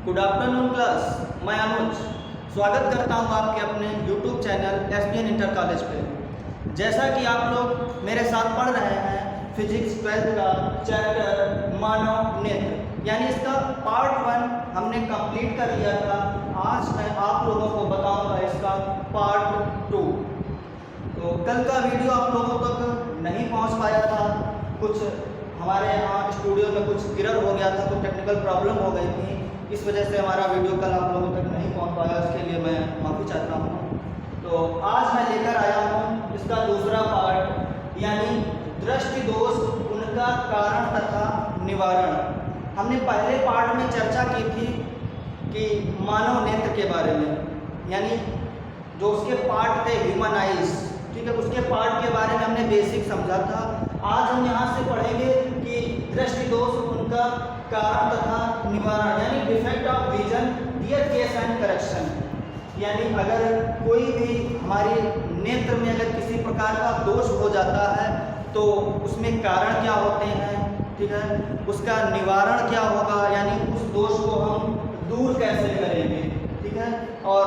Good afternoon class, मैं अनुज स्वागत करता हूं आपके अपने YouTube channel SBN inter college पे। जैसा कि आप लोग मेरे साथ पढ़ रहे हैं फिजिक्स 12th का चैप्टर मानव नेत्र, यानी इसका पार्ट 1 हमने कंप्लीट कर लिया था। आज मैं आप लोगों को बताऊंगा इसका पार्ट 2। तो कल का वीडियो आप लोगों तक नहीं पहुंच पाया था, कुछ हमारे यहाँ स्टूडियो में कुछ एरर हो गया था, कुछ टेक्निकल प्रॉब्लम हो गई थी, इस वजह से हमारा वीडियो कल आप लोगों तक नहीं पहुंच पाया। उसके लिए मैं माफ़ी चाहता हूँ। तो आज मैं लेकर आया हूँ इसका दूसरा पार्ट, यानी दृष्टि दोष, उनका कारण तथा निवारण। हमने पहले पार्ट में चर्चा की थी कि मानव नेत्र के बारे में, यानी जो उसके पार्ट थे ह्यूमन आइज, ठीक है, उसके पार्ट के बारे में हमने बेसिक समझा था। आज हम यहाँ से पढ़ेंगे कि दृष्टि दोष, उनका कारण तथा निवारण, यानी defect of vision, their cause and correction. यानी अगर कोई भी हमारे नेत्र में अगर किसी प्रकार का दोष हो जाता है तो उसमें कारण क्या होते हैं, ठीक है, उसका निवारण क्या होगा, यानी उस दोष को हम दूर कैसे करेंगे, ठीक है। और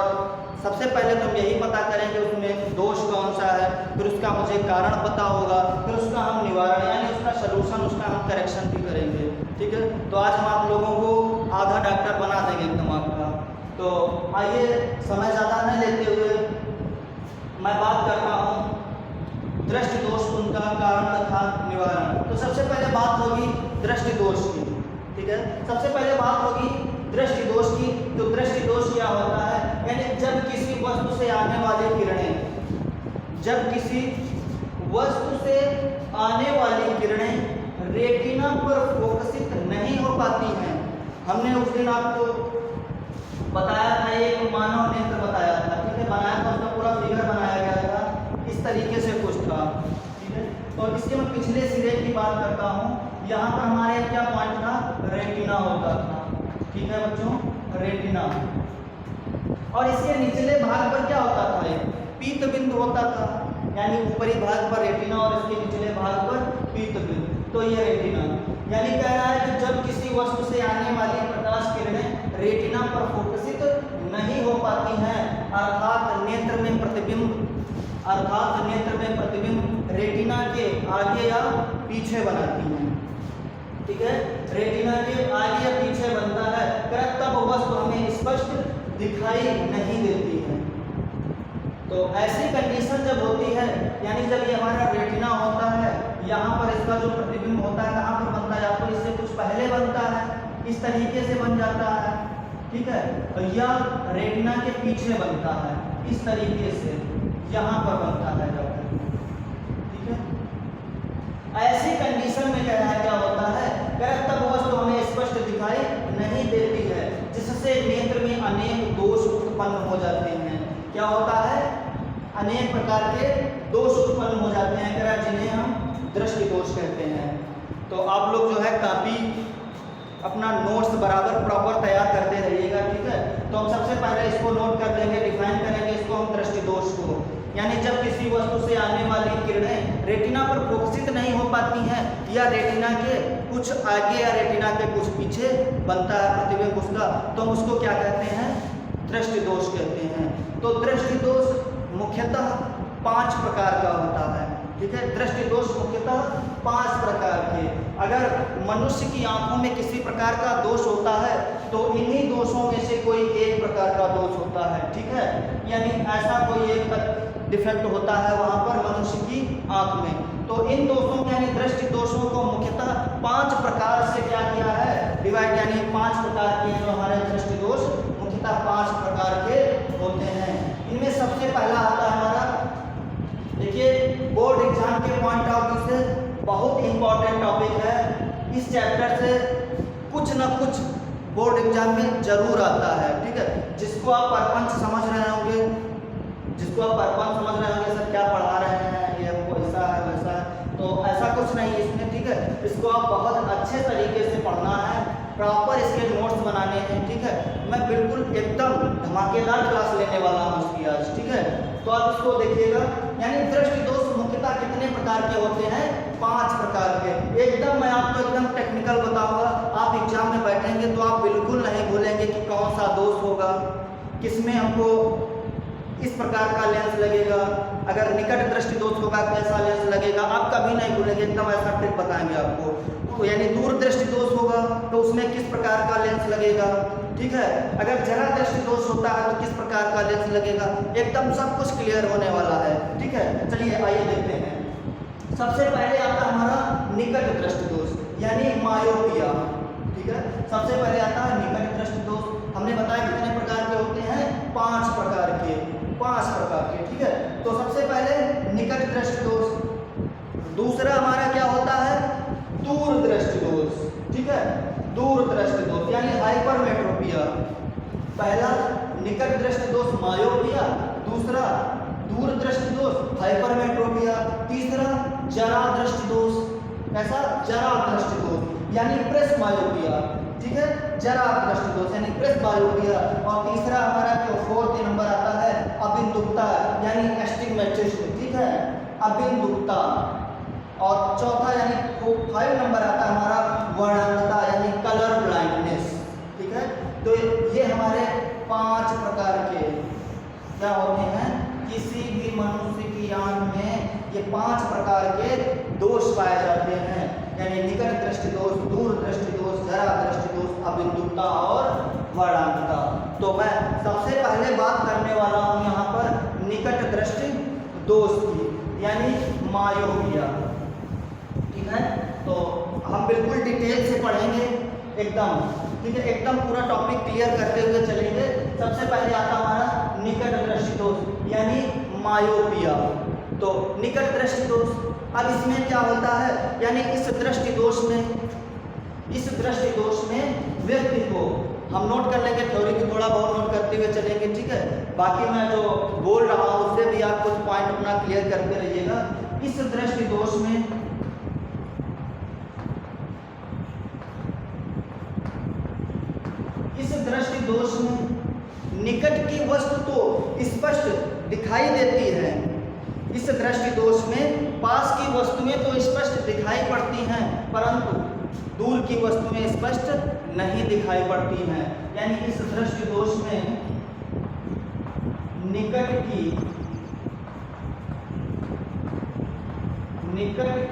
सबसे पहले तो हम यही पता करेंगे उसमें दोष कौन सा है, फिर उसका मुझे कारण पता होगा, फिर उसका हम निवारण यानी उसका सलूशन, उसका हम करेक्शन भी करेंगे, ठीक है। तो आज हम आप लोगों को आधा डॉक्टर बना देंगे एकदम आपका। तो आइए समय ज़्यादा न लेते हुए मैं बात करता हूँ दृष्टि दोष, उनका कारण तथा निवारण। तो सबसे पहले बात होगी दृष्टि दोष की, ठीक है। सबसे पहले बात होगी दृष्टि दोष की। तो दृष्टि दोष क्या होता है, यानी जब किसी वस्तु से आने वाली किरणें, जब किसी वस्तु से आने वाली किरणें रेटिना पर फोकसित नहीं हो पाती हैं। हमने उस दिन आपको बताया था, एक मानव नेत्र बताया था, ठीक है, बनाया था, उसका पूरा फिगर बनाया गया था, इस तरीके से कुछ था, ठीक है। तो इसके मैं पिछले सिरे की बात करता हूँ। यहाँ पर हमारे क्या पॉइंट था, रेटिना होता था, ठीक है बच्चों, रेटिना। और इसके निचले भाग पर क्या होता था, एक पीत बिंदु होता था, यानी ऊपरी भाग पर रेटिना और इसके निचले भाग पर पीत बिंदु। तो ये रेटिना, यानी कह रहा है कि जब किसी वस्तु से आने वाली प्रकाश किरणें रेटिना पर फोकसित नहीं हो पाती हैं, अर्थात नेत्र में प्रतिबिंब रेटिना के आगे या पीछे बनाती हैं, ठीक है, रेटिना के आगे या पीछे बनता है, तब वस्तु हमें स्पष्ट दिखाई नहीं देती है। तो ऐसी कंडीशन जब होती है, यानी जब ये हमारा रेटिना होता है, यहाँ पर इसका जो प्रतिबिंब होता है कहाँ पर बनता है, या तो इससे कुछ पहले बनता है, इस तरीके से बन जाता है, ठीक है, या रेटिना के पीछे बनता है, इस तरीके से यहाँ पर बनता है जाकर, ठीक है। ऐसी कंडीशन में क्या होता है, तब वस्तु हमें स्पष्ट दिखाई नहीं देती है, जिससे नेत्र में अनेक दोष उत्पन्न हो जाते हैं। क्या होता है, अनेक प्रकार के दोष उत्पन्न हो जाते हैं, जिन्हें हम दृष्टि दोष कहते हैं। तो आप लोग जो है कापी अपना नोट्स बराबर प्रॉपर तैयार करते रहिएगा, ठीक है। तो हम सबसे पहले इसको नोट कर लेंगे, डिफाइन करेंगे इसको हम दृष्टि दोष को, यानी जब किसी वस्तु से आने वाली किरणें रेटिना पर फोकसित नहीं हो पाती हैं, या रेटिना के कुछ आगे या रेटिना के कुछ पीछे बनता है प्रतिबिंब उसका, तो हम उसको क्या कहते हैं, दृष्टि दोष कहते हैं। तो दृष्टि दोष मुख्यतः 5 प्रकार का होता है, ठीक है। दृष्टि दोष मुख्यतः 5 प्रकार के। अगर मनुष्य की आंखों में किसी प्रकार का दोष होता है तो इन्हीं दोषों में से कोई एक प्रकार का दोष होता है, ठीक है, यानी ऐसा कोई एक डिफेक्ट होता है वहाँ पर मनुष्य की आंख में। तो इन दोषों यानी दृष्टि दोषों को मुख्यतः 5 प्रकार से क्या किया है, डिवाइड, यानी 5 प्रकार के जो हमारे दृष्टि दोष मुख्यतः 5 प्रकार के होते हैं। इनमें सबसे पहला आता है हमारा, देखिए बोर्ड एग्जाम के पॉइंट ऑफ व्यू से बहुत इंपॉर्टेंट टॉपिक है, इस चैप्टर से कुछ न कुछ बोर्ड एग्जाम में जरूर आता है, ठीक है। जिसको आप परपंच समझ रहे होंगे, सर क्या पढ़ा रहे हैं, ये हमको ऐसा है वैसा है, तो ऐसा कुछ नहीं है इसमें, ठीक है। इसको आप बहुत अच्छे तरीके से पढ़ना है, प्रॉपर इसके नोट्स बनाने हैं, ठीक है। मैं बिल्कुल एकदम धमाकेदार क्लास लेने वाला हूँ इसकी आज, ठीक है। तो आप इसको देखिएगा, यानी दृष्टि दोष मुख्यतः कितने प्रकार के होते हैं, 5 प्रकार के। एकदम मैं आपको एकदम टेक्निकल बताऊंगा, आप आप एग्जाम में बैठेंगे तो आप बिल्कुल नहीं भूलेंगे कि कौन सा दोष होगा, किसमें हमको इस प्रकार का लेंस लगेगा, अगर निकट दृष्टि दोष होगा कैसा लेंस लगेगा, आप कभी नहीं भूलेंगे, एकदम ऐसा ट्रिक बताएंगे आपको। तो यानी दूर दृष्टि दोष होगा तो उसमें किस प्रकार का लेंस लगेगा, ठीक है। अगर जरा दृष्टि दोष होता है तो किस प्रकार का लेंस लगेगा, एकदम सब कुछ क्लियर होने वाला है, ठीक है। चलिए आइए देखते हैं। सबसे पहले आता है हमारा निकट दृष्टि दोष यानी मायोपिया, ठीक है। सबसे पहले आता है निकट दृष्टि दोष। हमने बताया कितने प्रकार के होते हैं, 5 प्रकार के, ठीक है। तो सबसे पहले निकट दृष्टि दोष। दूसरा हमारा क्या होता है, दूर दृष्टि दोष, ठीक है। दूर दृष्टि दोष यानी हाइपरमेट्रोपिया। पहला निकट दृष्टि दोष मायोपिया, दूसरा दूर दृष्टि दोष हाइपरमेट्रोपिया, तीसरा जरा दृष्टि दोष। ऐसा जरा दृष्टि दोष यानी प्रेस मायोपिया, ठीक है। जरा दृष्टि दोष यानी प्रेस मायोपिया। और तीसरा हमारा जो 4th नंबर आता है अबिंदुकता यानी एस्टिग्मेटिज्म, ठीक है, अबिंदुकता। और चौथा यानी 5 नंबर आता है हमारा वर्णांधता यानी कलर ब्लाइंडनेस, ठीक है। तो ये हमारे 5 प्रकार के क्या होते हैं, किसी भी मनुष्य की आंख में ये 5 प्रकार के दोष पाए जाते हैं, यानी निकट दृष्टि दोष, दूर दृष्टि दोष, जरा दृष्टि दोष, अबिंदुकता और वर्णांधता। तो मैं सबसे पहले बात करने वाला हूँ यहाँ पर निकट दृष्टि दोष की यानी मायोपिया, ठीक है। तो हम बिल्कुल डिटेल से पढ़ेंगे एकदम, ठीक है, एकदम पूरा टॉपिक क्लियर करते हुए चलेंगे। सबसे पहले आता हमारा निकट दृष्टि दोष यानी मायोपिया। तो निकट दृष्टि दोष, अब इसमें क्या होता है, यानी इस दृष्टि दोष में व्यक्ति को हम नोट कर लेंगे, थ्योरी की थोड़ा बहुत नोट करते हुए चलेंगे, ठीक है। बाकी मैं जो बोल रहा हूँ उससे भी आप कुछ पॉइंट अपना क्लियर करते रहिएगा। इस दृष्टि दोष में निकट की वस्तु तो स्पष्ट दिखाई देती है, इस दृष्टि दोष में पास की वस्तुएं तो स्पष्ट दिखाई पड़ती हैं परंतु दूर की वस्तुएं स्पष्ट नहीं दिखाई पड़ती हैं। यानी इस दृष्टि दोष में निकट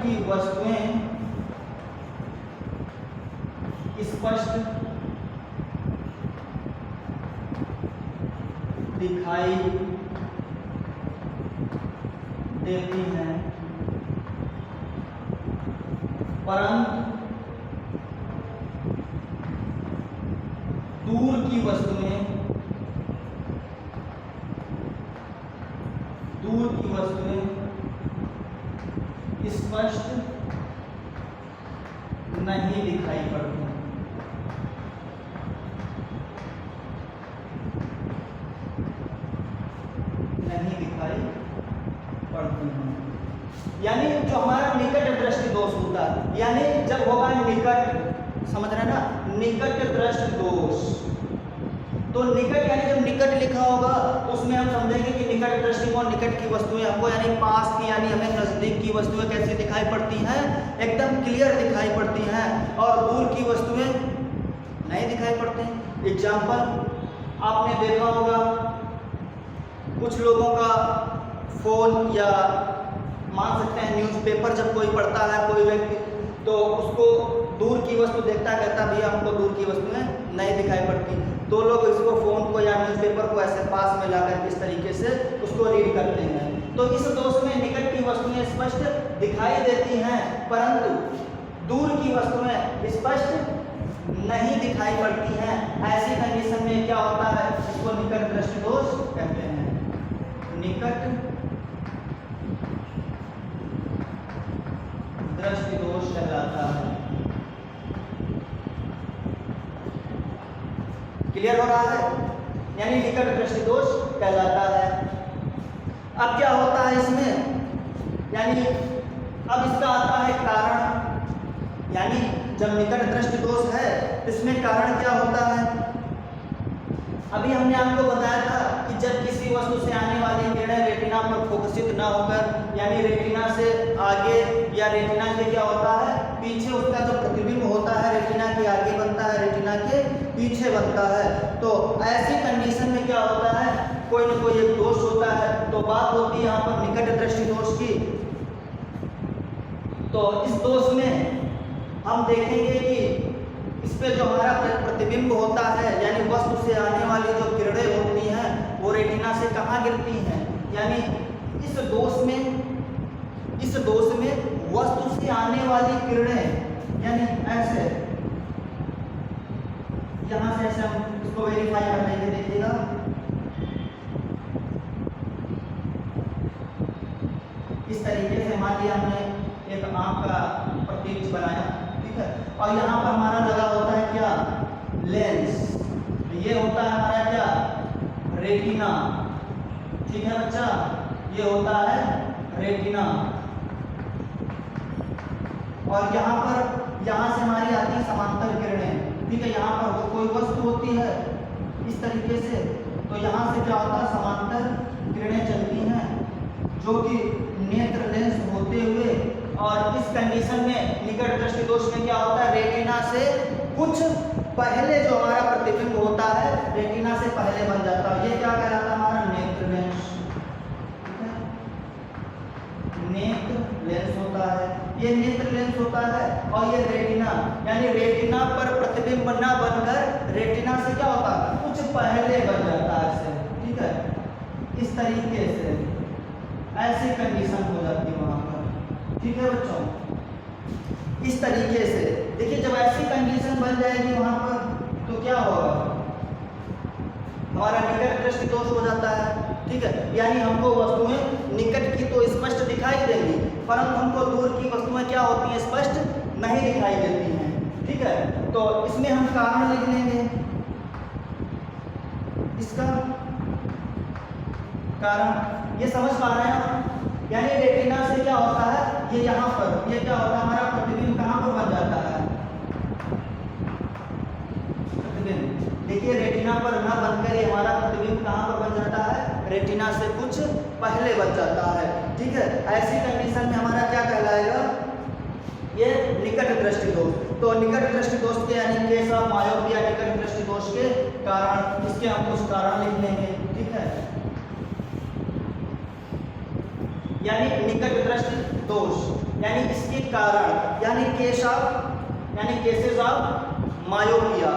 की वस्तुएं स्पष्ट दिखाई देती हैं परंतु दूर की वस्तुएं स्पष्ट नहीं दिखाई पड़ती। यानी जो हमारा निकट दृष्टि दोष होता है, यानी जब होगा निकट, समझ रहे हैं ना, निकट दृष्टि दोष, तो निकट यानी जब निकट लिखा होगा तो उसमें हम समझेंगे कि निकट दृष्टिकोण, निकट की वस्तुएं हमको यानी पास की यानी हमें नजदीक की वस्तुएं कैसी दिखाई पड़ती हैं, एकदम क्लियर दिखाई पड़ती हैं, और दूर की वस्तुएं नहीं दिखाई पड़ती। एग्जाम्पल आपने देखा होगा कुछ लोगों का फोन या मान सकते हैं न्यूज़पेपर जब कोई पढ़ता है कोई व्यक्ति, तो उसको दूर की वस्तु देखता कहता भैया हमको दूर की वस्तुएं नहीं दिखाई पड़ती, तो लोग इसको फोन को या न्यूज़पेपर को ऐसे पास में लाकर किस तरीके से उसको रीड करते हैं। तो इस दोष में निकट की वस्तुएं स्पष्ट दिखाई देती हैं परंतु दूर की वस्तुएं स्पष्ट नहीं दिखाई पड़ती हैं। ऐसी कंडीशन में क्या होता है, इसको निकट दृष्टि दोष कहते हैं। निकट दृष्टि दोष कहलाता है। क्लियर हो रहा है, यानी निकट दृष्टि दोष कहलाता है। अब क्या होता है इसमें, यानी अब इसका आता है कारण, यानी जब निकट दृष्टि दोष है इसमें कारण क्या होता है। अभी हमने आपको बताया था कि जब किसी वस्तु से आने वाली किरणें रेटिना पर फोकसित ना होकर यानी रेटिना से आगे या रेटिना के क्या होता है पीछे उसका जो प्रतिबिंब होता है रेटिना के आगे बनता पीछे बनता है। तो ऐसी कंडीशन में क्या होता है, कोई न कोई एक दोष होता है। तो बात होती है यहाँ पर निकट दृष्टि दोष की। तो इस दोष में हम देखेंगे कि इस पे जो हमारा प्रतिबिंब होता है, यानी वस्तु से आने वाली जो किरणें होती हैं वो रेटिना से कहाँ गिरती हैं, यानी इस दोष में वस्तु से आने वाली किरणें, यानी ऐसे यहाँ से ऐसे हम इसको वेरीफाई कर लेंगे। देखिएगा इस तरीके से मान लिया हमने एक आंख का प्रतीक बनाया, ठीक है, और यहाँ पर हमारा लगा होता है क्या, लेंस। ये होता है हमारा क्या, रेटिना, ठीक है बच्चा, ये होता है रेटिना। और यहाँ से हमारी आती है समांतर किरणें, ठीक है। यहाँ पर कोई वस्तु होती है इस तरीके से, तो यहाँ से क्या होता है, समांतर किरणें चलती हैं जो कि नेत्र लेंस होते हुए, और इस कंडीशन में निकट दृष्टि दोष में क्या होता है, रेटिना से कुछ पहले जो हमारा प्रतिबिंब होता है रेटिना से पहले बन जाता है। ये क्या कहलाता है, हमारा नेत्र लेंस, नेत्र लेंस होता है, ये नेत्र लेंस होता है। और ये रेटिना, यानी रेटिना पर प्रतिबिंब ना बनकर रेटिना से क्या होता है, कुछ पहले बन जाता है ऐसे, ठीक है। इस तरीके से ऐसी कंडीशन हो जाती है वहां पर, ठीक है बच्चों। इस तरीके से देखिए, जब ऐसी कंडीशन बन जाएगी वहां पर तो क्या होगा, हमारा निकट दृष्टि दोष हो जाता है, ठीक है। यानी हमको वस्तुएं निकट की तो स्पष्ट दिखाई देंगी, परंतु हमको दूर की वस्तुएं क्या होती हैं, स्पष्ट नहीं दिखाई देती हैं, ठीक है। तो इसमें हम कारण लिख लेंगे, इसका कारण ये समझ पा रहे हैं, यानी रेटिना से क्या होता है, ये यहाँ पर ये क्या होता है, हमारा प्रतिबिंब कहाँ पर बन जाता है, प्रतिबिंब। देखिए रेटिना पर ना बनकर ये हमारा प्रतिबिंब कहाँ पर बन जाता है, रेटिना से कुछ पहले बन जाता है, ठीक है। ऐसी कंडीशन में हमारा क्या कहलाएगा, ये निकट दृष्टि दोष। तो निकट दृष्टि दोष के यानी केस ऑफ मायोपिया, निकट दृष्टि दोष के कारण, इसके हम कुछ कारण लिख लेंगे, ठीक है। यानी निकट दृष्टि दोष यानी इसके कारण, यानी केसेस ऑफ मायोपिया,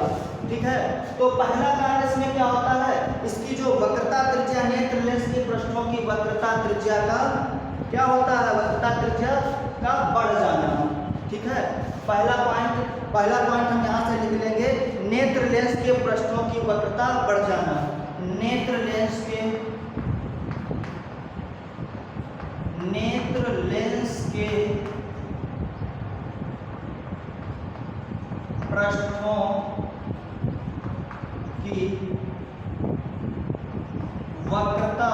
ठीक है। तो पहला कारण इसमें क्या होता है, इसकी जो वक्रता त्रिज्या, नेत्र लेंस की पृष्ठों की वक्रता त्रिज्या का क्या होता है, वक्रता त्रिज्या का बढ़ जाना, ठीक है। पहला पॉइंट हम यहाँ से लिख लेंगे, नेत्र लेंस के पृष्ठों की वक्रता बढ़ जाना, नेत्र लेंस के पृष्ठों की वक्रता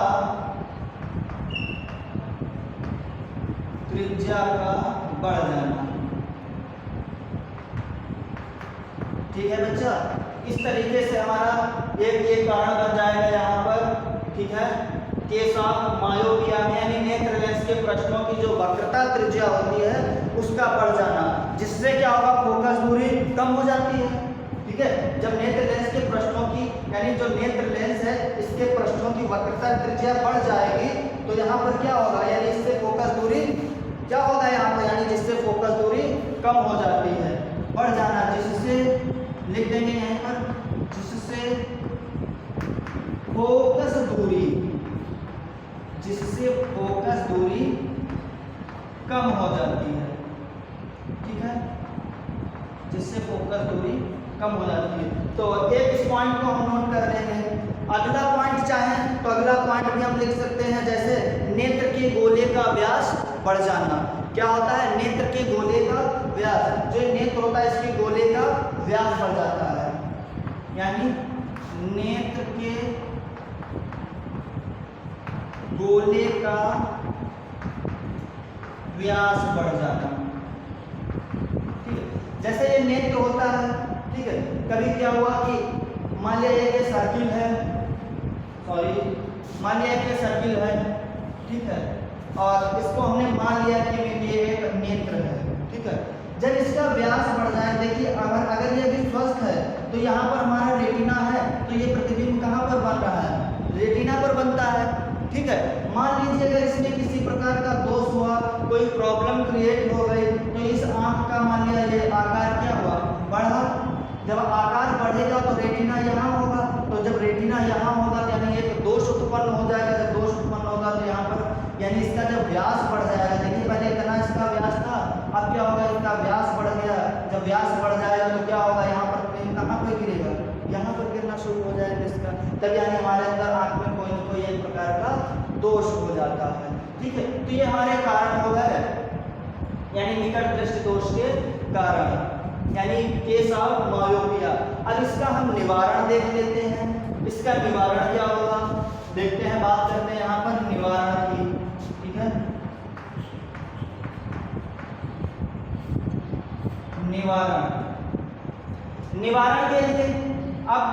त्रिज्या का बढ़ जाना, ठीक है बच्चा। इस तरीके से हमारा एक कारण बन जाएगा यहाँ पर, ठीक है। केस ऑफ मायोपिया में यानी नेत्र लेंस के पृष्ठों की जो वक्रता त्रिज्या होती है उसका बढ़ जाना, जिससे क्या होगा, फोकस दूरी कम हो जाती है, ठीक है। जब नेत्र लेंस के पृष्ठों की यानी जो नेत्र लेंस है इसके पृष्ठों की वक्रता त्रिज्या बढ़ जाएगी, तो यहाँ पर क्या होगा, यानी इससे फोकस दूरी क्या होगा यहाँ पर, यानी जिससे फोकस दूरी कम हो जाती है, बढ़ जाना, जिससे लिख देंगे यहाँ पर, जिससे फोकस दूरी कम हो जाती है, ठीक है, जिससे फोकस दूरी कम हो जाती है। तो एक इस पॉइंट को हम नोट कर लेंगे। अगला पॉइंट चाहें तो अगला पॉइंट भी हम लिख सकते हैं, जैसे नेत्र के गोले का व्यास बढ़ जाना। क्या होता है, नेत्र के गोले का व्यास, जो नेत्र होता है इसके गोले का व्यास बढ़ जाता है, यानी नेत्र के गोले का व्यास बढ़ जाना, ठीक है। जैसे ये नेत्र होता है, ठीक है, कभी क्या हुआ कि मान लिया ये सर्किल है, मान लिया कि सर्किल है, ठीक है, और इसको हमने मान लिया कि ये एक नेत्र है, ठीक है। जब इसका व्यास बढ़ जाए, देखिए अगर ये भी स्वस्थ है तो यहाँ पर हमारा रेटिना है, तो ये प्रतिबिंब कहाँ पर बन रहा है, रेटिना पर बनता है। ठीक है, मान लीजिए अगर इसमें किसी प्रकार का दोष हुआ, कोई प्रॉब्लम क्रिएट हो गई, तो इस आंख का मान लिया ये आकार क्या हुआ, बढ़ा। जब आकार बढ़ेगा तो रेटिना यहाँ होगा, तो जब रेटिना यहाँ होगा तो यानी एक दोष उत्पन्न हो जाएगा। जब दोष उत्पन्न होगा तो यहाँ पर यानी इसका जब व्यास बढ़ जाएगा, देखिए पहले इतना इसका व्यास था, अब क्या होगा, इसका व्यास बढ़ गया। जब व्यास बढ़ जाएगा तो क्या होगा, यहाँ पर कहाँ पर गिरेगा, यहाँ पर गिरना शुरू हो जाएगा इसका। तब यानी हमारे अंदर आँख में कोई न कोई एक प्रकार का दोष हो जाता है। ठीक है, तो ये हमारे कारण हो गए, यानी निकट दृष्टि दोष के कारण, यानी केस ऑफ मायोपिया। अब इसका हम निवारण देख लेते हैं। इसका निवारण क्या होगा देखते हैं, बात करते हैं यहाँ पर निवारण की। ठीक है, निवारण के लिए अब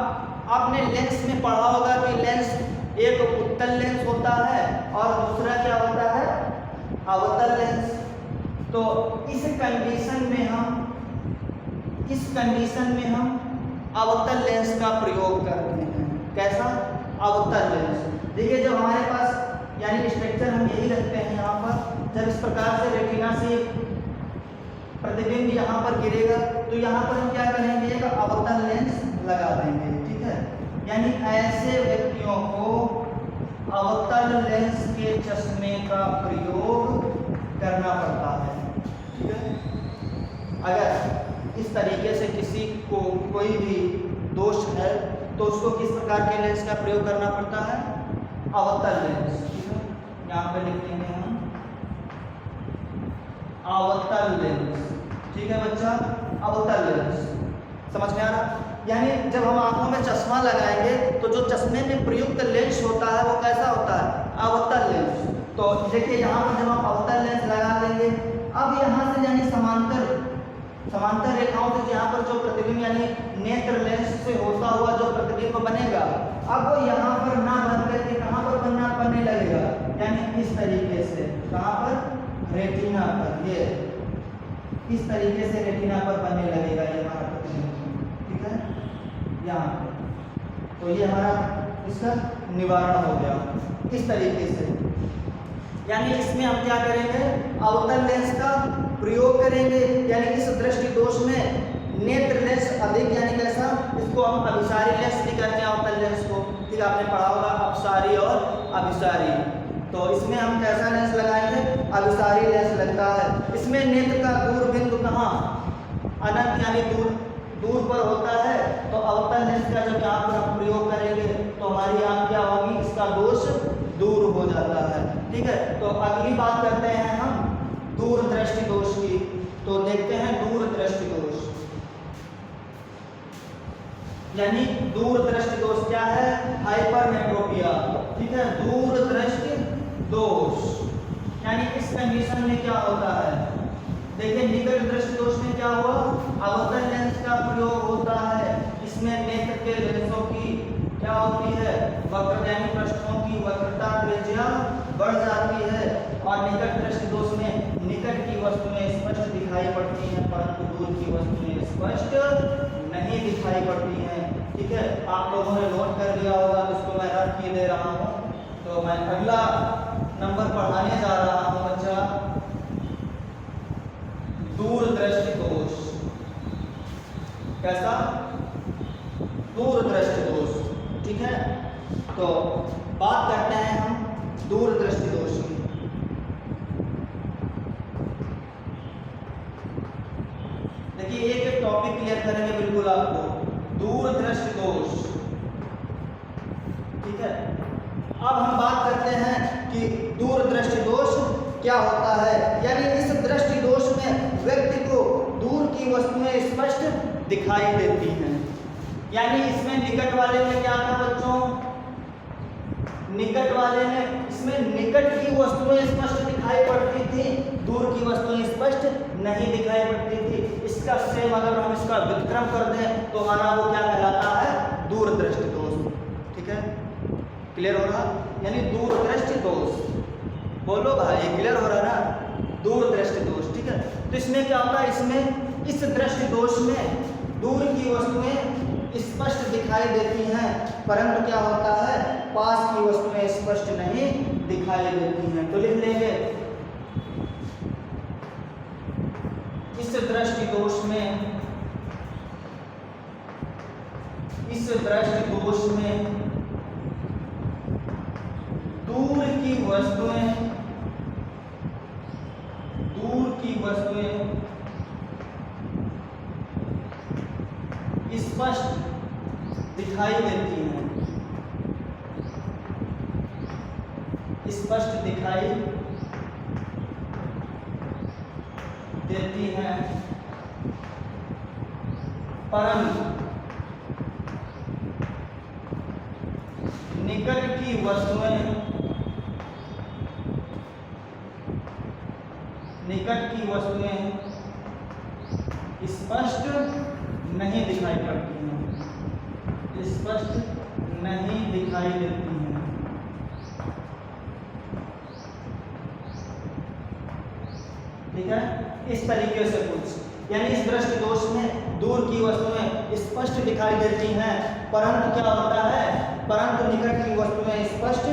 आपने लेंस में पढ़ा होगा कि लेंस एक उत्तल लेंस होता है और दूसरा क्या होता है, अवतल लेंस। तो इस कंडीशन में हम अवतल लेंस का प्रयोग करते हैं। कैसा, अवतल लेंस। देखिए जब हमारे पास यानी स्ट्रक्चर हम यही रखते हैं यहाँ पर, जब इस प्रकार से रेटिना से प्रतिबिंब यहाँ पर गिरेगा तो यहाँ पर हम क्या करेंगे, एक अवतल लेंस लगा देंगे। ठीक है, यानी ऐसे व्यक्तियों को अवतल लेंस के चश्मे का प्रयोग करना पड़ता है। ठीक है, अगर इस तरीके से किसी को कोई भी दोष है तो उसको किस प्रकार के लेंस का प्रयोग करना पड़ता है, अवतल लेंस। ठीक है, यहाँ पे लिख देंगे हम अवतल लेंस। ठीक है बच्चा, अवतल लेंस समझ में आ रहा। यानी जब हम आंखों में चश्मा लगाएंगे तो जो चश्मे में प्रयुक्त लेंस होता है वो कैसा होता है, अवतल लेंस। तो देखिए यहाँ पर जब हम अवतल लेंस लगा देंगे, अब यहाँ से यानी समांतर रेखाओं से यहाँ पर जो प्रतिबिंब यानी नेत्र लेंस से होता हुआ जो प्रतिबिंब बनेगा, अब वो यहाँ पर ना बन करके कहाँ पर बनने लगेगा, यानी इस तरीके से, कहाँ पर, रेटिना पर। ये इस तरीके से रेटिना पर बनने लगेगा ये हमारा प्रतिबिंब। ठीक है, यहाँ पे तो ये हमारा इसका निवारण हो गया इस तरीके से। यानी इसमें हम क्या करेंगे, अवतल लेंस का प्रयोग करेंगे। यानी इस दृष्टि दोष में नेत्र लेंस अधिक, यानी कैसा, इसको हम अभिसारी लेंस भी कहते हैं अवतल लेंस को। ठीक, आपने पढ़ा होगा अपसारी और अभिसारी। तो इसमें हम कैसा लेंस लगाएंगे, अभिसारी लेंस लगता है। इसमें नेत्र का दूर बिंदु कहाँ, अनंत यानी दूर पर होता है। तो अवतल लेंस का जब यहाँ पर हम प्रयोग करेंगे तो हमारी आँख क्या होगी, इसका दोष दूर हो जाता है। ठीक है, तो अगली बात करते हैं हम दूर दृष्टि दोष की। तो देखते हैं दूर दृष्टि दोष, यानी दूर दृष्टि दोष क्या है, हाइपरमेट्रोपिया। ठीक है, दूर दृष्टि दोष यानी इस कंडीशन में क्या होता है, देखिए निकट दृष्टि दोष में क्या हुआ, अवतल लेंस का प्रयोग होता है। इसमें नेत्र के लेंसों की क्या होती है, वक्र यानी पृष्ठों की वक्रता त्रिज्या बढ़ जाती है। और निकट दृष्टि दोष में निकट की वस्तुएं स्पष्ट दिखाई पड़ती हैं परंतु दूर की वस्तुएं स्पष्ट नहीं दिखाई पड़ती हैं। ठीक है, आप लोगों ने नोट कर लिया होगा, इसको मैं रख के दे रहा हूँ। तो मैं अगला नंबर पढ़ाने जा रहा हूँ बच्चा, दूर दृष्टि दोष। कैसा, दूर दृष्टि दोष। ठीक है, तो बात करते हैं हम दूर दृष्टि दोष की। देखिए एक टॉपिक क्लियर करेंगे बिल्कुल आपको, दूर दृष्टि दोष। ठीक है, अब हम बात करते हैं कि दूर दृष्टि दोष क्या होता है। यानी इस दृष्टि दोष में व्यक्ति को दूर की वस्तुएं स्पष्ट दिखाई देती हैं। यानी इसमें निकट वाले में क्या था बच्चों, निकट वाले में इसमें निकट की वस्तुएं स्पष्ट दिखाई पड़ती थी, दूर की वस्तुएं स्पष्ट नहीं दिखाई पड़ती थी। इसका सेम अगर हम इसका व्युत्क्रम कर दें तो हमारा वो क्या कहलाता है, दूर दृष्टि दोष। ठीक है, क्लियर हो रहा, यानी दूर दृष्टि दोष। बोलो भाई, क्लियर हो रहा ना, दूर दृष्टि दोष। ठीक है, तो इसमें क्या होता है, इसमें इस दृष्टि दोष में दूर की वस्तुएं स्पष्ट दिखाई देती हैं, परंतु क्या होता है, पास की वस्तुएं स्पष्ट नहीं दिखाई देती हैं। तो लिख लेंगे इस दृष्टि दोष में, इस दृष्टि दोष में दूर की वस्तुएं, दूर की वस्तुएं स्पष्ट दिखाई देती हैं, स्पष्ट दिखाई देती हैं, परंतु निकट की वस्तुएं, निकट की वस्तुएं स्पष्ट नहीं दिखाई पड़ती हैं, स्पष्ट नहीं दिखाई देती हैं। ठीक है, इस तरीके से कुछ, यानी इस दृष्टि दोष में दूर की वस्तुएं स्पष्ट दिखाई देती हैं, परंतु क्या होता है, परंतु निकट की वस्तुएं स्पष्ट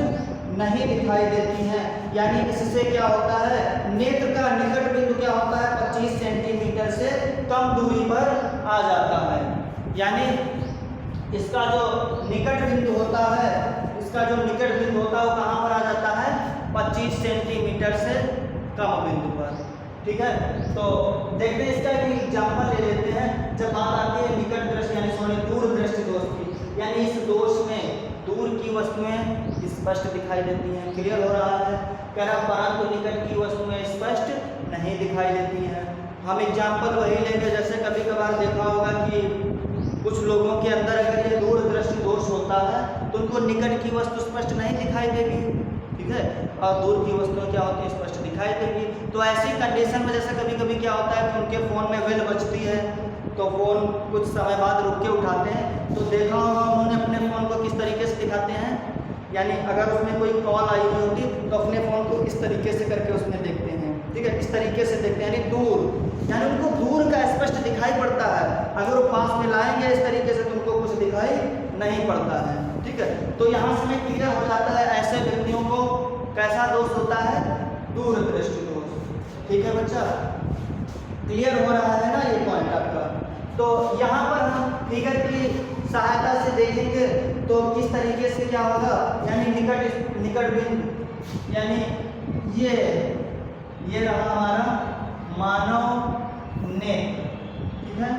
नहीं दिखाई देती हैं। यानी इससे क्या होता है, नेत्र का निकट बिंदु क्या होता है, 25 सेंटीमीटर से कम दूरी पर आ जाता है। यानी इसका जो निकट बिंदु होता है, इसका जो निकट बिंदु होता है वो कहाँ पर आ जाता है, 25 सेंटीमीटर से कम बिंदु पर। ठीक है, तो देखते हैं इसका एक एग्जाम्पल ले लेते हैं। जब बात आती है निकट दृष्टि यानी सॉरी दूर दृष्टि दोष की, यानी इस दोष में दूर की वस्तुएं स्पष्ट दिखाई देती हैं। क्लियर हो रहा है, कह रहा परंतु निकट की वस्तुएं स्पष्ट नहीं दिखाई देती हैं। हम एग्जाम्पल वही लेंगे, जैसे कभी कभार देखा होगा कि कुछ लोगों के अंदर अगर ये दूर दृष्टि दोष होता है तो उनको निकट की वस्तु स्पष्ट नहीं दिखाई देगी, ठीक है, और दूर की वस्तुएं क्या होती है, स्पष्ट दिखाई देगी। तो ऐसी कंडीशन में जैसे कभी कभी क्या होता है कि उनके फ़ोन में बेल बजती है तो फ़ोन कुछ समय बाद रुक के उठाते हैं, तो देखा होगा उन्होंने अपने फ़ोन को किस तरीके से दिखाते हैं, यानी अगर उसमें कोई कॉल आई हुई होती तो अपने फ़ोन को इस तरीके से करके उसमें देखते हैं। ठीक है, इस तरीके से देखते हैं, यानी दूर, यानी उनको दूर का स्पष्ट दिखाई पड़ता है। अगर वो पास में लाएंगे इस तरीके से तो उनको कुछ दिखाई नहीं पड़ता है। ठीक है, तो यहाँ से में क्लियर हो जाता है ऐसे व्यक्तियों को कैसा दोष होता है, दूर दृष्टि दोष। ठीक है बच्चा, क्लियर हो रहा है ना ये पॉइंट आपका। तो यहाँ पर हम फिगर की सहायता से देखेंगे तो किस तरीके से क्या होगा, यानी निकट बिंदु, यानी ये रहा हमारा मानव नेत्र। ठीक है,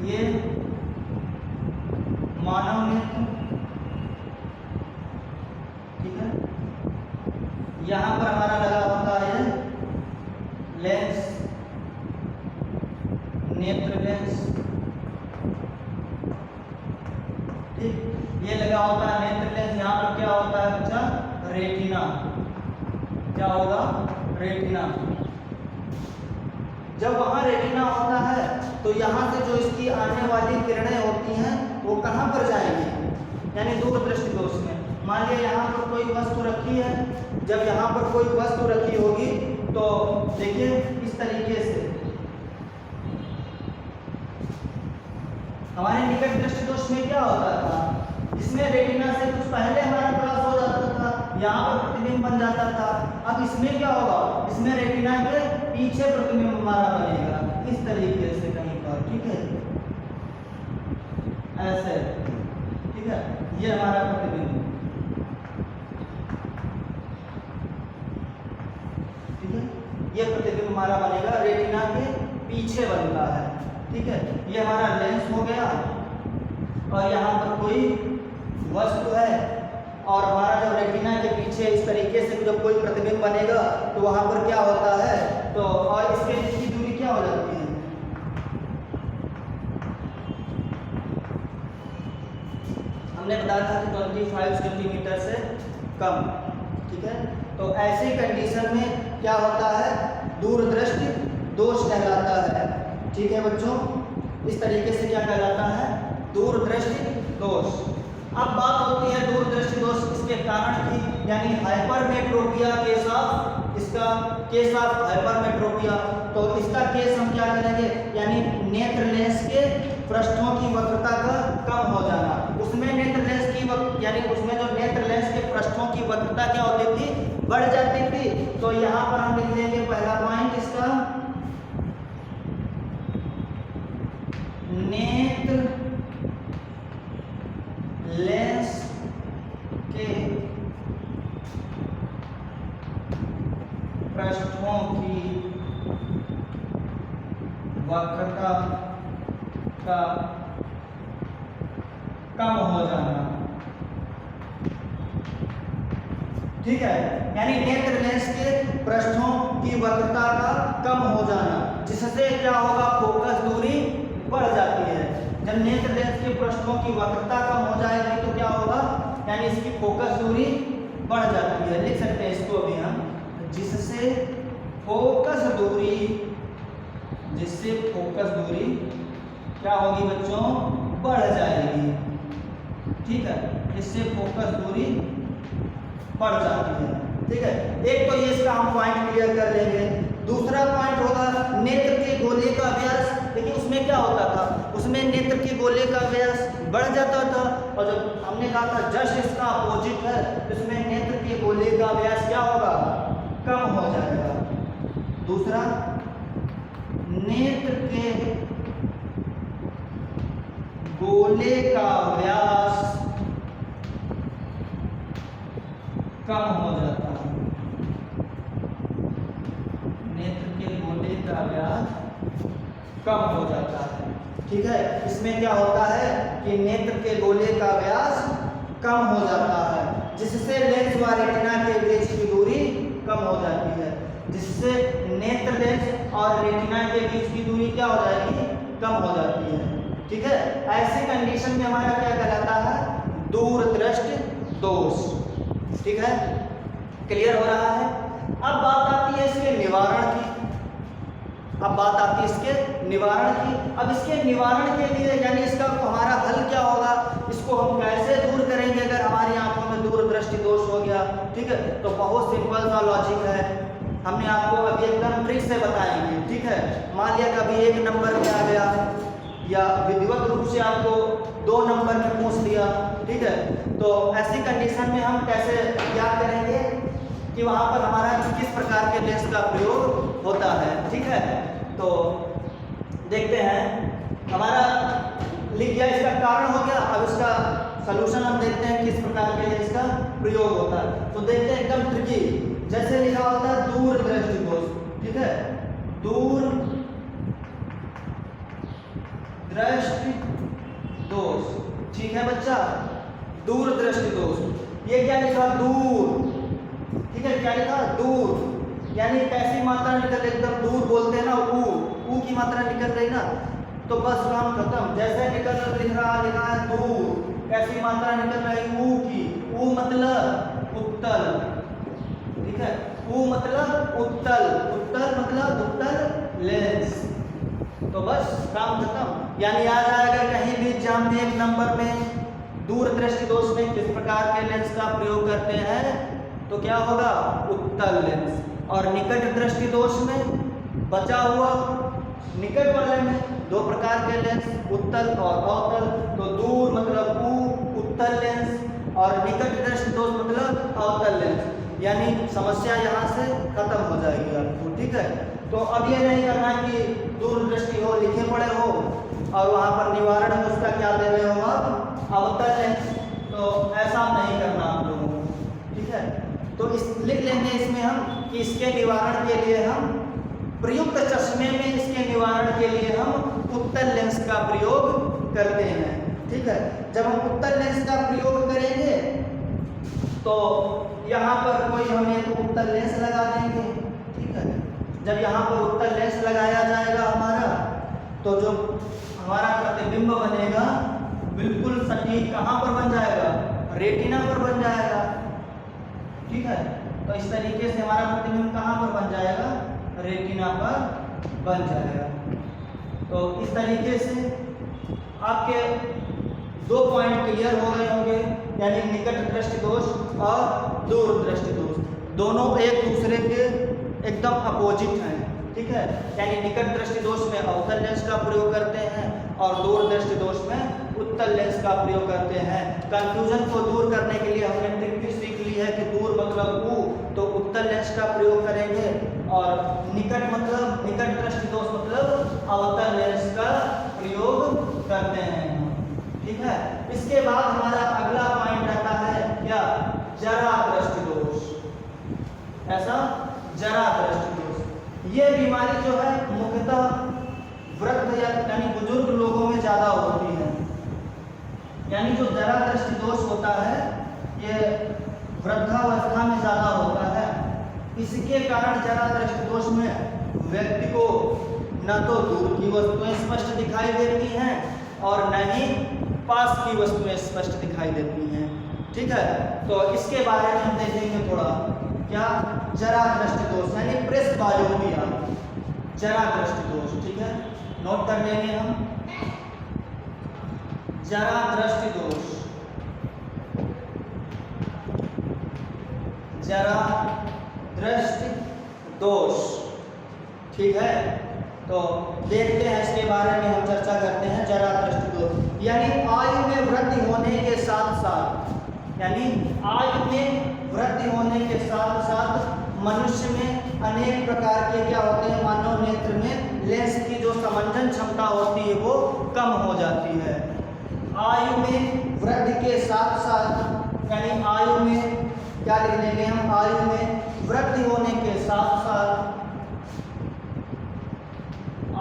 ये मानव नेत्र, ठीक है, यहाँ पर हमारा लगा होता है लेंस, नेत्र लेंस। ठीक, ये लगा होता है नेत्र लेंस। यहाँ पर क्या होता है बच्चा, रेटिना। क्या होगा, रेटिना। जब वहाँ रेटिना होता है तो यहाँ से जो इसकी आने वाली किरणें होती हैं वो कहाँ पर जाएंगी, यानी दूर दृष्टि दोष में। मान लिया यहाँ पर कोई वस्तु रखी है, जब यहाँ पर कोई वस्तु रखी होगी तो देखिए इस तरीके से हमारे निकट दृष्टि दोष में क्या होता था, इसमें रेटिना से कुछ पहले हमारा क्रॉस हो जाता था, यहाँ पर प्रतिबिंब बन जाता था। अब इसमें क्या होगा, इसमें रेटिना के पीछे प्रतिबिंब हमारा बनेगा इस तरीके से कहीं पर। ठीक है, ऐसे। ठीक है, ये हमारा प्रतिबिंब। ठीक है, ये प्रतिबिंब हमारा बनेगा, रेटिना के पीछे बनता है। ठीक है, ये हमारा लेंस हो गया और यहाँ पर कोई वस्तु है और हमारा जो रेटिना के पीछे इस तरीके से जब कोई प्रतिबिंब बनेगा तो वहाँ पर क्या होता है, तो और इसके बीच की दूरी क्या हो जाती है, हमने बताया था कि 25 सेंटीमीटर से कम। ठीक है, तो ऐसी कंडीशन में क्या होता है, दूरदृष्टि दोष कहलाता है। ठीक है बच्चों, इस तरीके से क्या कहलाता है, दूरदृष्टि दोष। अब बात होती है दूरदृष्टि दोष इसके कारण की, यानी हाइपरमेट्रोपिया के साथ इसका केस ऑफ हाइपरमेट्रोपिया, तो इसका केस हम क्या करेंगे, यानी नेत्र लेंस के पृष्ठों की वक्रता का कम हो जाना। उसमें नेत्र लेंस की यानी उसमें जो नेत्र लेंस के पृष्ठों की वक्रता क्या होती थी, बढ़ जाती थी। तो यहाँ पर हम लिख देंगे पहला पॉइंट इसका, नेत्र लेंस के पृष्ठों की वक्रता का कम हो जाना। ठीक है, यानी नेत्र लेंस के पृष्ठों की वक्रता का कम हो जाना, जिससे क्या होगा, फोकस दूरी बढ़ जाती है। जब नेत्र लेंस के पृष्ठों की वक्रता कम हो जाएगी तो क्या होगा, यानी इसकी फोकस दूरी बढ़ जाती है। लिख सकते हैं इसको भी हम, जिससे फोकस दूरी क्या होगी बच्चों, बढ़ जाएगी। ठीक है, इससे फोकस दूरी बढ़ जाती है। ठीक है, एक तो ये इसका हम पॉइंट क्लियर कर लेंगे। दूसरा पॉइंट होगा नेत्र के गोले का व्यास। देखिए उसमें क्या होता था, उसमें नेत्र के गोले का व्यास बढ़ जाता था, और जब हमने कहा था जस्ट इसका अपोजिट है, इसमें नेत्र के गोले का व्यास क्या होगा, कम हो जाएगा। दूसरा, नेत्र के गोले का व्यास कम हो जाता है। नेत्र के गोले का व्यास कम हो जाता है। ठीक है, इसमें क्या होता है कि नेत्र के गोले का व्यास कम हो जाता है, जिससे लेंस व रेटिना के बीच की दूरी कम हो जाती है। जिससे नेत्र लेंस और रेटिना के बीच की दूरी क्या हो जाएगी, कम हो जाती है। ठीक है, ऐसी कंडीशन में हमारा क्या कहलाता है, दूरदृष्टि दोष। ठीक है, क्लियर हो रहा है। अब बात आती है इसके निवारण की। अब इसके निवारण के लिए, यानी इसका हमारा हल क्या होगा, इसको हम कैसे दूर करेंगे अगर हमारी आंखों में दूरदृष्टि दोष हो गया। ठीक है, तो बहुत सिंपल सा लॉजिक है, हमने आपको अभी एकदम ट्रिक से बताएंगे। ठीक है, मान लिया कभी 1 नंबर में आ गया, या विधिवत रूप से आपको 2 नंबर में पूछ लिया। ठीक है, तो ऐसी कंडीशन में हम कैसे याद करेंगे कि वहाँ पर हमारा किस प्रकार के लेंस का प्रयोग होता है। ठीक है, तो देखते हैं, हमारा लिख गया, इसका कारण हो गया। अब इसका सलूशन हम देखते हैं किस प्रकार के लेंस का प्रयोग होता है। तो देखते हैं एकदम ट्रिकी, जैसे लिखा होता है दूरदृष्टि दोष। ठीक है, दूरदृष्टि दोष। ठीक है बच्चा, दूरदृष्टि दोष, ये क्या लिखा, दूर। ठीक है, क्या लिखा, दूर, यानी कैसी मात्रा निकल, एकदम दूर बोलते हैं ना, ऊ की मात्रा निकल रही ना, तो बस काम खत्म। जैसे निकल लिखा है दूर, कैसी मात्रा निकल रही, ऊ की। ऊ मतलब उत्तल। ठीक है, ऊ मतलब उत्तल, उत्तल मतलब उत्तल लेंस, तो बस काम खत्म। यानी याद आएगा कहीं भी एग्जाम में 1 नंबर में दूरदृष्टि दोष में किस प्रकार के लेंस का प्रयोग करते हैं, तो क्या होगा, उत्तल लेंस। और निकट दृष्टि दोष में बचा हुआ निकट वाले में 2 प्रकार के लेंस, उत्तल और अवतल। तो दूर मतलब ऊ, उत्तल लेंस, और निकट दृष्टि दोष मतलब अवतल लेंस। यानी समस्या यहाँ से खत्म हो जाएगी आपको। ठीक है, तो अब ये नहीं करना कि दूरदृष्टि हो, लिखे पड़े हो, और वहाँ पर निवारण है उसका क्या दे रहे हो आप, अवतल लेंस, तो ऐसा नहीं करना आप लोगों को। ठीक है, तो इस लिख लेंगे इसमें हम कि इसके निवारण के लिए हम प्रयुक्त चश्मे में, इसके निवारण के लिए हम उत्तल लेंस का प्रयोग करते हैं। ठीक है, जब हम उत्तल लेंस का प्रयोग करेंगे तो यहाँ पर कोई हम एक उत्तल लेंस लगा देंगे। ठीक है, जब यहाँ पर उत्तल लेंस लगाया जाएगा हमारा, तो जो हमारा प्रतिबिंब बनेगा बिल्कुल सटीक कहाँ पर बन जाएगा, रेटिना पर बन जाएगा। ठीक है, तो इस तरीके से हमारा प्रतिबिंब कहाँ पर बन जाएगा, रेटिना पर बन जाएगा। तो इस तरीके से आपके 2 पॉइंट क्लियर हो गए होंगे, यानी निकट दृष्टि दोष और दूर दृष्टि दोष, दोनों एक दूसरे के एकदम अपोजिट हैं, ठीक है। यानी निकट दृष्टि दोष में अवतल लेंस का प्रयोग करते हैं और दूर दृष्टि दोष में उत्तल लेंस का प्रयोग करते हैं। कंफ्यूजन को दूर करने के लिए हमने ट्रिक भी सीख ली है कि दूर मतलब ऊ, तो उत्तल लेंस का प्रयोग करेंगे और निकट मतलब निकट दृष्टि दोष मतलब अवतल लेंस का प्रयोग करते हैं, ठीक है। इसके बाद हमारा अगला पॉइंट रहता है क्या, जरा दृष्टि दोष। ऐसा जरा दृष्टि दोष, ये बीमारी जो है मुख्यतः वृद्ध यानी बुजुर्ग लोगों में ज्यादा होती है। यानी जो जरा दृष्टि दोष होता है ये वृद्धावस्था में ज्यादा होता है। इसके कारण जरा दृष्टि दोष में व्यक्ति को न तो दूर की वस्तुएं स्पष्ट दिखाई देती हैं और न ही पास की वस्तुएं स्पष्ट दिखाई देती हैं, ठीक है। तो इसके बारे में हम देखेंगे थोड़ा, क्या, जरा दृष्टि दोष यानी प्रेसबायोपिया, जरा दृष्टि दोष, ठीक है। नोट कर लेंगे हम, जरा दृष्टि दोष, जरा दृष्टि दोष, ठीक है। तो देखते हैं इसके बारे में हम चर्चा करते हैं। जरा दृष्टि दोष यानी आयु में वृद्धि होने के साथ साथ, यानी आयु में वृद्धि होने के साथ साथ मनुष्य में अनेक प्रकार के क्या होते हैं, मानव नेत्र में लेंस की जो समंजन क्षमता होती है वो कम हो जाती है। आयु में वृद्धि के साथ साथ यानी आयु में क्या लिख देंगे हम, आयु में वृद्धि होने के साथ साथ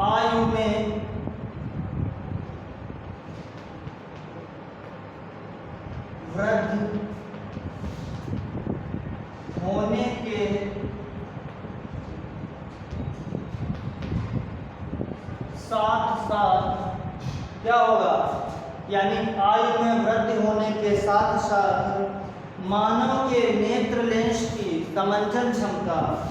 आयु में वृद्धि होने के साथ साथ क्या होगा, यानी आयु में वृद्धि होने के साथ साथ मानव के नेत्र लेंस की समंजन क्षमता